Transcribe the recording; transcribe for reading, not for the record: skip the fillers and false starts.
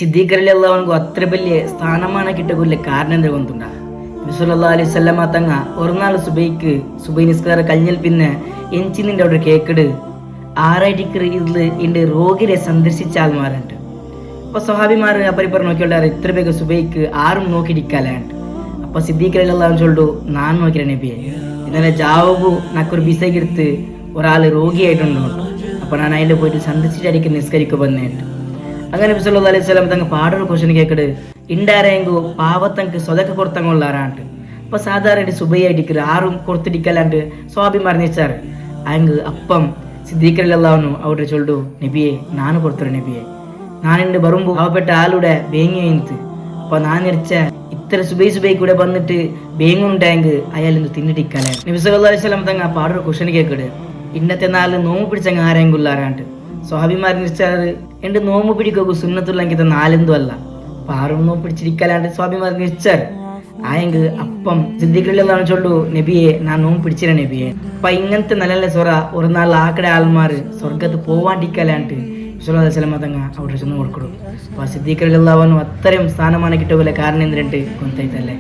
സിദ്ദീഖ് റളിയല്ലാഹു അൻഹു അത്ര വലിയ സ്ഥാനമാണ് കിട്ടക്കുള്ള കാരണം എന്താ കൊണ്ടുണ്ട നബി സല്ലല്ലാഹു അലൈഹി വസല്ലമ തങ്ങ ഒരു നാൾ സുബൈ നിസ്കാരം കഴിഞ്ഞാൽ പിന്നെ എഞ്ചിനിന്റെ അവിടെ കേക്കട് ആറായിട്ടിക്കർ ഇതിൽ എൻ്റെ രോഗിയെ സന്ദർശിച്ച ആൾമാരുണ്ട്. അപ്പൊ സ്വഹാബിമാർ അപ്പരിപ്പറ നോക്കിയോണ്ടാറ് ഇത്ര വേഗം സുബൈക്ക് ആരും നോക്കിയിരിക്കാലുണ്ട്. അപ്പൊ സിദ്ദീഖ് റളിയല്ലാഹു അൻഹു ചൊല്ലു ഞാൻ നോക്കിയ നബിയെ ഇന്നലെ ജാവബു നക്കൊരു ബിസൈക്ക് എടുത്ത് ഒരാൾ രോഗിയായിട്ടുണ്ടോ. അപ്പൊ ഞാൻ അതിൽ പോയിട്ട് സന്ദർശിച്ചടിക്ക് നിസ്കരിക്കുക വന്നേട്ട്. അങ്ങനെ നബി സല്ലല്ലാഹു അലൈഹി വസല്ലം തങ്ങ പാടൊരു ക്വസ്റ്റൻ കേക്കട് ഇണ്ടാരെങ്കു പാവത്തങ്ക് സ്വതക്ക കൊടുത്തങ്ങുള്ളാറാണ്ട്. അപ്പൊ സാധാരണ സുബൈ അടിക്കർ ആരും കൊടുത്തിടിക്കലാണ്ട് സ്വാഭിമാർ നിച്ചാറ് അയങ്ക് അപ്പം സിദ്ദീഖ് റളിയല്ലാഹു അൻഹു അവിടെ ചൊല്ലു നബിയെ ನಾನು ಕೊಡ್ತಾರೆ നബിയെ ನಾನಿಂದ ಬರುമ്പോ പാവപ്പെട്ട ആളുടെ ബേങ്ങി വീന്ത്. അപ്പൊ ഞാൻ നിറച്ച ഇത്ര സുബൈ കൂടെ വന്നിട്ട് ബേങ്ങുണ്ടായെങ്കിൽ അയാളിന്ന് തിന്നിട്ടിക്കലാൻ. നബി സല്ലല്ലാഹു അലൈഹി വസല്ലം തങ്ങ പാടൊരു ക്വസ്റ്റൻ കേക്കട് ഇന്നത്തെ നാളിൽ നോമ്പ് പിടിച്ചങ്ങ് ആരെങ്കുള്ളാറാണ്ട്. സ്വഹാബിമാർ നിശ്ചാറ് എന്റെ നോമ്പ് പിടിക്കു സുന്നത്തുള്ളെങ്കിൽ നാലെന്തും അല്ല അപ്പൊ ആറും നോമ്പ് പിടിച്ചിരിക്കലാണ്ട് സ്വാഭിമാർ നിശ്ചാറ് ആയെങ്കിൽ അപ്പം സിദ്ദീഖ് റളിയല്ലാഹു അൻഹു ചൊല്ലു നബിയെ ഞാൻ നോമ്പ് പിടിച്ചില്ല നബിയെ. അപ്പൊ ഇങ്ങനത്തെ നല്ല സ്വറ ഒരു നാൾ ആക്കടെ ആൾമാർ സ്വർഗത്ത് പോവാണ്ടിരിക്കലാണ്ട് റസൂലുള്ളാഹി സ്വല്ലല്ലാഹു അലൈഹി വസല്ലം തങ്ങ അവിടെ ചെന്ന് കൊടുക്കണം. അപ്പൊ സിദ്ദീഖ് റളിയല്ലാഹു അൻഹു അത്രയും സ്ഥാനമാണ് കിട്ടുക കാരണം എന്തിനുണ്ട് കൊന്തയിട്ടല്ലേ.